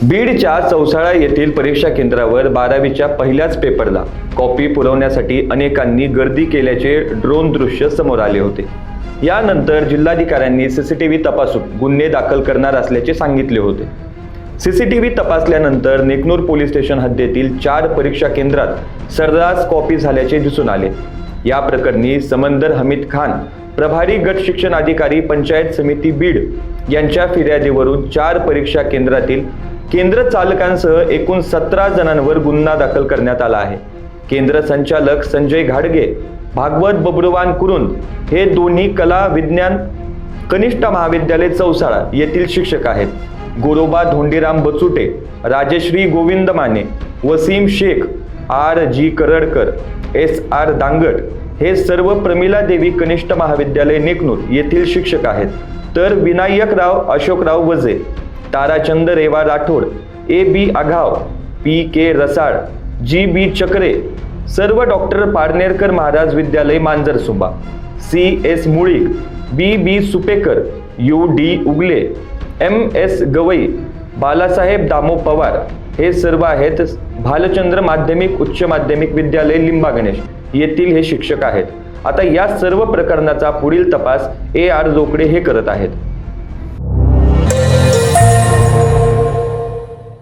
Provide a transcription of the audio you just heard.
बीडच्या चौसाळा येथील परीक्षा केंद्रावर 12वीच्या पहिल्याच पेपरला कॉपी पुरवण्यासाठी अनेकांनी गर्दी केल्याचे ड्रोन दृश्य समोर आले होते। यानंतर जिल्हाधिकाऱ्यांनी सीसीटीव्ही तपासून गुन्हे दाखल करणार असल्याचे सांगितले होते। सीसीटीव्ही तपासल्यानंतर नेकनूर पोलीस स्टेशन हद्दीतील 4 परीक्षा केंद्रात सर्रास कॉपी झाल्याचे दिसून आले। या प्रकरणी समंदर हमीद खान, प्रभारी गट शिक्षण अधिकारी, पंचायत समिती बीड यांच्या फिर्यादीवरून 4 परीक्षा केंद्रातील केंद्र चालकांसह एकूण 17 जणांवर गुन्हा दाखल करण्यात आला आहे। केंद्र संचालक संजय घाडगे, भागवत बब्रुवान कुरुंद हे दोन्ही कला विज्ञान कनिष्ठ महाविद्यालय चौसाळा येथील शिक्षक आहेत। गोरोबा धोंडीराम बचुटे, राजश्री गोविंद माने, वसीम शेख, R.G. करडकर, S.R. दांगट हे सर्व प्रमिला देवी कनिष्ठ महाविद्यालय नेकनूर येथील शिक्षक आहेत। तर विनायकराव अशोकराव वजे, ताराचंद रेवा राठोड, A.B. आघाव, P.K. रसाळ, G.B. चक्रे सर्व डॉक्टर पारनेरकर महाराज विद्यालय Manjarsumba, C.S. Mulik, B.B. Supekar, U.D. उगले, M.S. गवई, बालासाहेब दामो पवार हे सर्व आहेत भालचंद्र माध्यमिक उच्च माध्यमिक विद्यालय लिंबा गणेश येथील हे शिक्षक आहेत। आता या सर्व प्रकरणाचा पुढील तपास A.R. जोकडे हे करत आहेत।